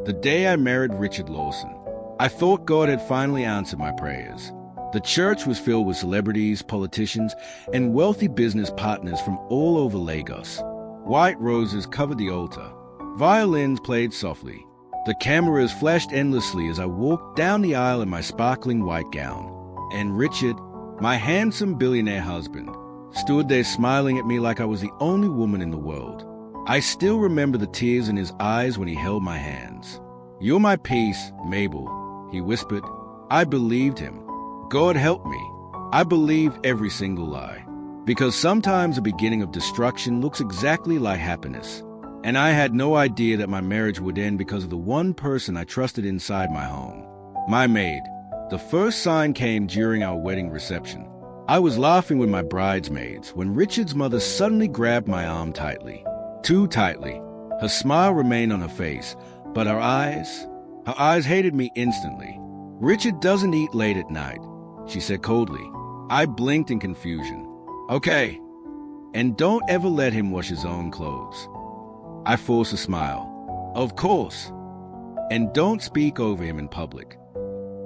The day I married Richard Lawson, I thought God had finally answered my prayers. The church was filled with celebrities, politicians, and wealthy business partners from all over Lagos. White roses covered the altar. Violins played softly. The cameras flashed endlessly as I walked down the aisle in my sparkling white gown. And Richard, my handsome billionaire husband, stood there smiling at me like I was the only woman in the world. I still remember the tears in his eyes when he held my hands. "You're my peace, Mabel," he whispered. I believed him. God help me. I believed every single lie. Because sometimes the beginning of destruction looks exactly like happiness. And I had no idea that my marriage would end because of the one person I trusted inside my home. My maid. The first sign came during our wedding reception. I was laughing with my bridesmaids when Richard's mother suddenly grabbed my arm tightly. Too tightly. Her smile remained on her face, but her eyes hated me instantly. "Richard doesn't eat late at night," she said coldly. I blinked in confusion. "Okay. And don't ever let him wash his own clothes." I forced a smile. "Of course. And don't speak over him in public."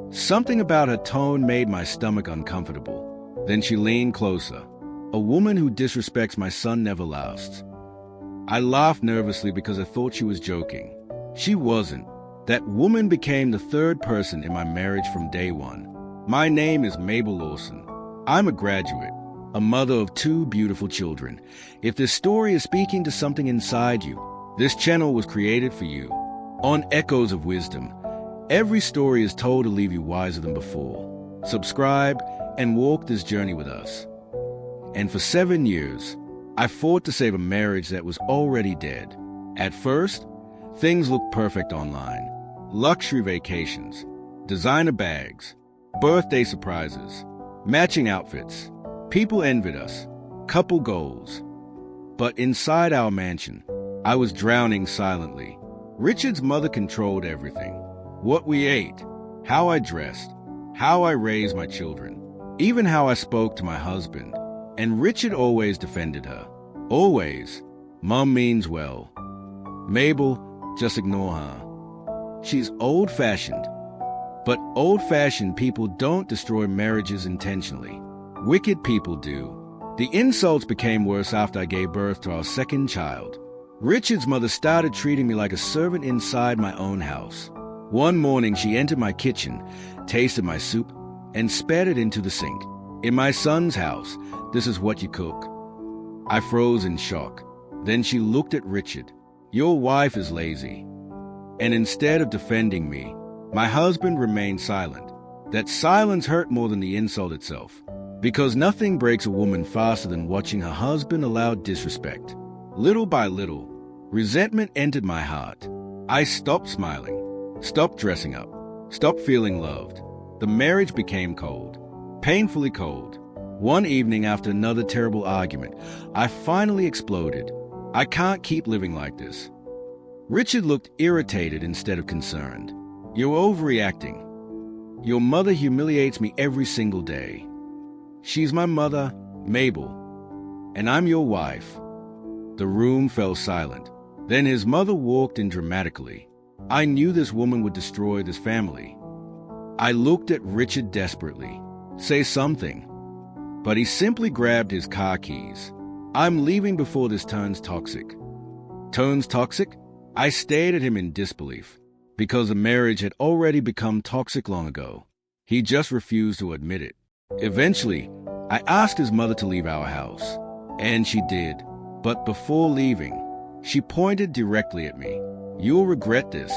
Something about her tone made my stomach uncomfortable. Then she leaned closer. "A woman who disrespects my son never lasts." I laughed nervously because I thought she was joking. She wasn't. That woman became the third person in my marriage from day one. My name is Mabel Lawson. I'm a graduate, a mother of 2 beautiful children. If this story is speaking to something inside you, this channel was created for you. On Echoes of Wisdom, every story is told to leave you wiser than before. Subscribe and walk this journey with us. And for 7 years, I fought to save a marriage that was already dead. At first, things looked perfect online. Luxury vacations, designer bags, birthday surprises, matching outfits. People envied us. Couple goals. But inside our mansion, I was drowning silently. Richard's mother controlled everything. What we ate, how I dressed, how I raised my children, even how I spoke to my husband. And Richard always defended her. Always. "Mom means well. Mabel, just ignore her. She's old-fashioned." But old-fashioned people don't destroy marriages intentionally. Wicked people do. The insults became worse after I gave birth to our second child. Richard's mother started treating me like a servant inside my own house. One morning, she entered my kitchen, tasted my soup, and spat it into the sink. "In my son's house, this is what you cook." I froze in shock. Then she looked at Richard. "Your wife is lazy." And instead of defending me, my husband remained silent. That silence hurt more than the insult itself. Because nothing breaks a woman faster than watching her husband allow disrespect. Little by little, resentment entered my heart. I stopped smiling, stopped dressing up, stopped feeling loved. The marriage became cold, painfully cold. One evening after another terrible argument, I finally exploded. "I can't keep living like this." Richard looked irritated instead of concerned. "You're overreacting. Your mother humiliates me every single day. She's my mother, Mabel, and I'm your wife." The room fell silent. Then his mother walked in dramatically. I knew this woman would destroy this family. I looked at Richard desperately. "Say something." But he simply grabbed his car keys. "I'm leaving before this turns toxic." Turns toxic? I stared at him in disbelief, because the marriage had already become toxic long ago. He just refused to admit it. Eventually, I asked his mother to leave our house, and she did. But before leaving, she pointed directly at me. "You'll regret this."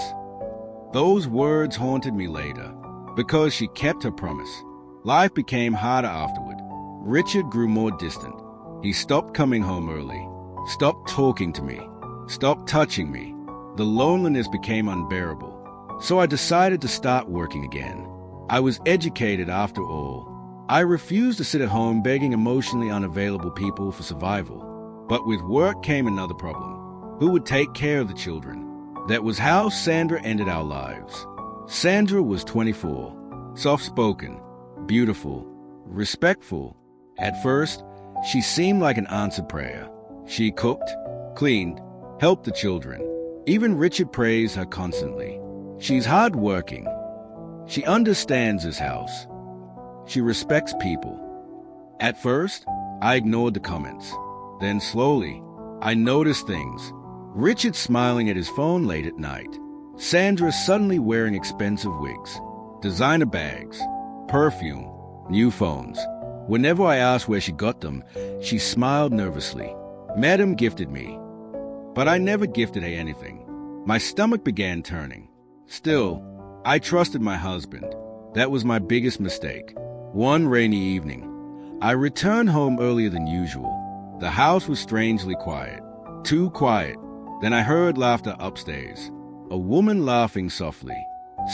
Those words haunted me later, because she kept her promise. Life became harder afterward. Richard grew more distant. He stopped coming home early, stopped talking to me, stopped touching me. The loneliness became unbearable. So I decided to start working again. I was educated after all. I refused to sit at home begging emotionally unavailable people for survival. But with work came another problem. Who would take care of the children? That was how Sandra ended our lives. Sandra was 24, soft-spoken, beautiful, respectful. At first, she seemed like an answered prayer. She cooked, cleaned, helped the children. Even Richard praised her constantly. She's hardworking. She understands this house. She respects people. At first, I ignored the comments. Then slowly, I noticed things. Richard smiling at his phone late at night. Sandra suddenly wearing expensive wigs, designer bags, perfume, new phones. Whenever I asked where she got them, she smiled nervously. Madam gifted me. But I never gifted her anything. My stomach began turning. Still, I trusted my husband. That was my biggest mistake. One rainy evening, I returned home earlier than usual. The house was strangely quiet. Too quiet. Then I heard laughter upstairs. A woman laughing softly.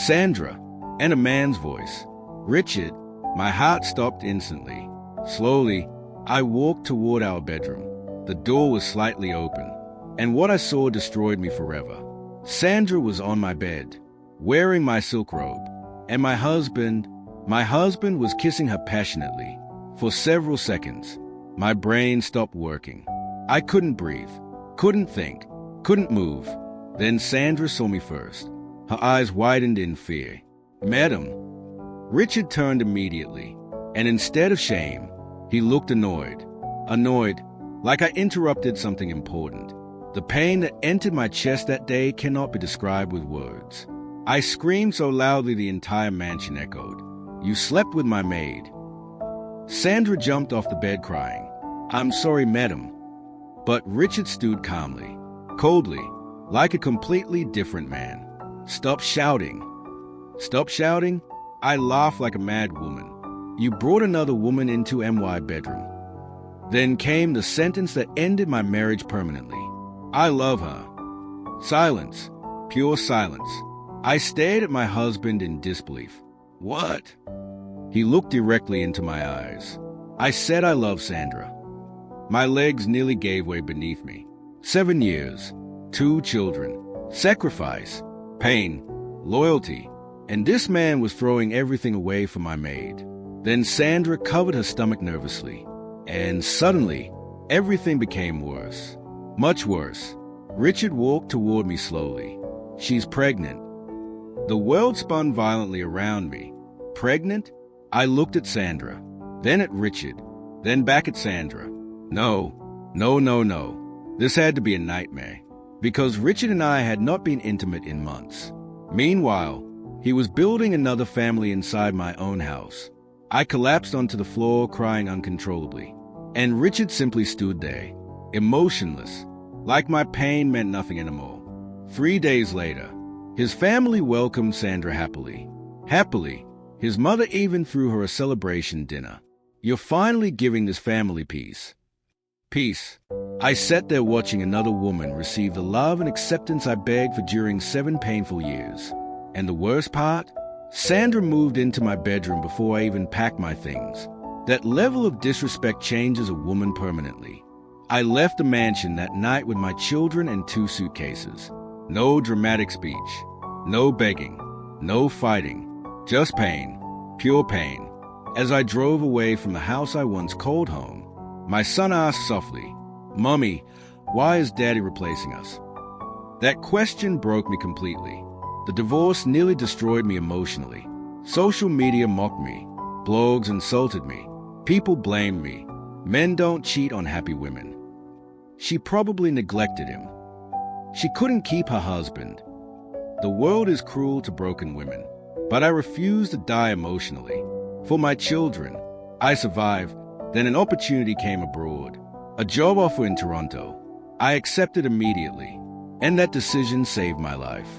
Sandra, and a man's voice. Richard. My heart stopped instantly. Slowly, I walked toward our bedroom. The door was slightly open, and what I saw destroyed me forever. Sandra was on my bed, wearing my silk robe, and my husband was kissing her passionately. For several seconds, my brain stopped working. I couldn't breathe, couldn't think, couldn't move. Then Sandra saw me first. Her eyes widened in fear. Madam. Richard turned immediately, and instead of shame, he looked annoyed. Annoyed, like I interrupted something important. The pain that entered my chest that day cannot be described with words. I screamed so loudly the entire mansion echoed. You slept with my maid. Sandra jumped off the bed crying. I'm sorry, madam. But Richard stood calmly, coldly, like a completely different man. Stop shouting. Stop shouting? I laughed like a mad woman. You brought another woman into my bedroom. Then came the sentence that ended my marriage permanently. I love her. Silence. Pure silence. I stared at my husband in disbelief. What? He looked directly into my eyes. I said I love Sandra. My legs nearly gave way beneath me. 7 years, 2 children, sacrifice, pain, loyalty, and this man was throwing everything away for my maid. Then Sandra covered her stomach nervously, and suddenly, everything became worse. Much worse. Richard walked toward me slowly. She's pregnant. The world spun violently around me. Pregnant? I looked at Sandra, then at Richard, then back at Sandra. No. This had to be a nightmare, because Richard and I had not been intimate in months. Meanwhile, he was building another family inside my own house. I collapsed onto the floor, crying uncontrollably, and Richard simply stood there, emotionless, like my pain meant nothing anymore. 3 days later, his family welcomed Sandra happily. Happily, his mother even threw her a celebration dinner. You're finally giving this family peace. Peace. I sat there watching another woman receive the love and acceptance I begged for during 7 painful years. And the worst part? Sandra moved into my bedroom before I even packed my things. That level of disrespect changes a woman permanently. I left the mansion that night with my children and 2 suitcases. No dramatic speech. No begging. No fighting. Just pain. Pure pain. As I drove away from the house I once called home, my son asked softly, Mommy, why is Daddy replacing us? That question broke me completely. The divorce nearly destroyed me emotionally. Social media mocked me. Blogs insulted me. People blamed me. Men don't cheat on happy women. She probably neglected him. She couldn't keep her husband. The world is cruel to broken women, but I refused to die emotionally. For my children, I survived. Then an opportunity came abroad. A job offer in Toronto. I accepted immediately, and that decision saved my life.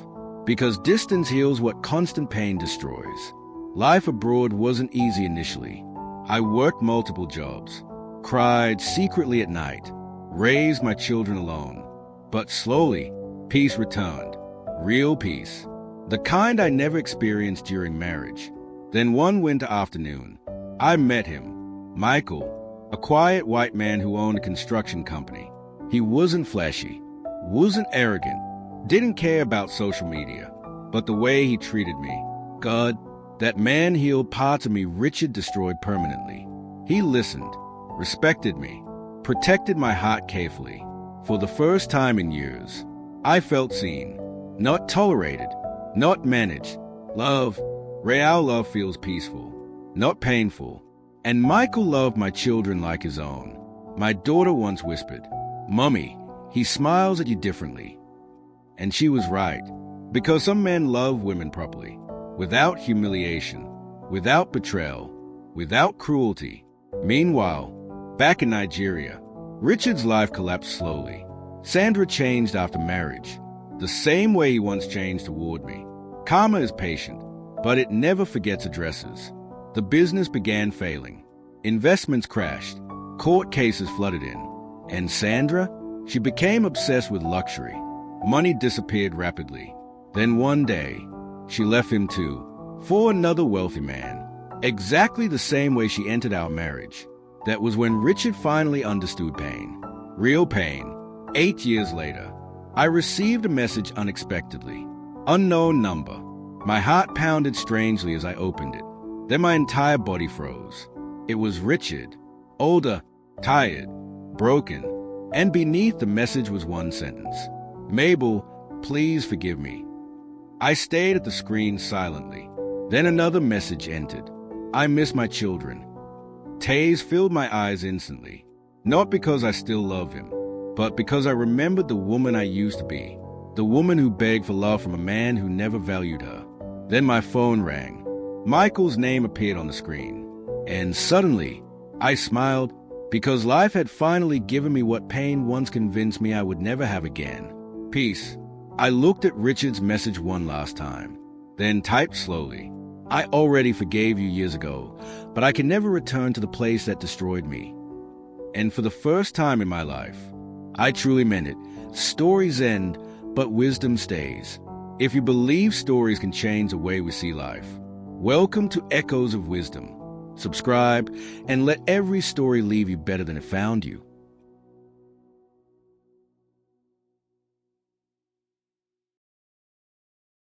Because distance heals what constant pain destroys. Life abroad wasn't easy initially. I worked multiple jobs, cried secretly at night, raised my children alone. But slowly, peace returned. Real peace. The kind I never experienced during marriage. Then one winter afternoon, I met him, Michael, a quiet white man who owned a construction company. He wasn't flashy, wasn't arrogant, didn't care about social media, but the way he treated me. God, that man healed parts of me Richard destroyed permanently. He listened, respected me, protected my heart carefully. For the first time in years, I felt seen, not tolerated, not manage. Love, real love feels peaceful, not painful. And Michael loved my children like his own. My daughter once whispered, "Mummy, he smiles at you differently." And she was right, because some men love women properly, without humiliation, without betrayal, without cruelty. Meanwhile, back in Nigeria, Richard's life collapsed slowly. Sandra changed after marriage, the same way he once changed toward me. Karma is patient, but it never forgets addresses. The business began failing. Investments crashed. Court cases flooded in. And Sandra? She became obsessed with luxury. Money disappeared rapidly. Then one day, she left him too, for another wealthy man. Exactly the same way she entered our marriage. That was when Richard finally understood pain. Real pain. 8 years later, I received a message unexpectedly. Unknown number. My heart pounded strangely as I opened it. Then my entire body froze. It was Richard. Older, tired, broken. And beneath the message was one sentence. "Mabel, please forgive me." I stayed at the screen silently. Then another message entered. "I miss my children." Tears filled my eyes instantly. Not because I still love him, but because I remembered the woman I used to be. The woman who begged for love from a man who never valued her. Then my phone rang. Michael's name appeared on the screen. And suddenly, I smiled because life had finally given me what pain once convinced me I would never have again. Peace. I looked at Richard's message one last time, then typed slowly. "I already forgave you years ago, but I can never return to the place that destroyed me." And for the first time in my life, I truly meant it. Stories end, but wisdom stays. If you believe stories can change the way we see life, welcome to Echoes of Wisdom. Subscribe and let every story leave you better than it found you.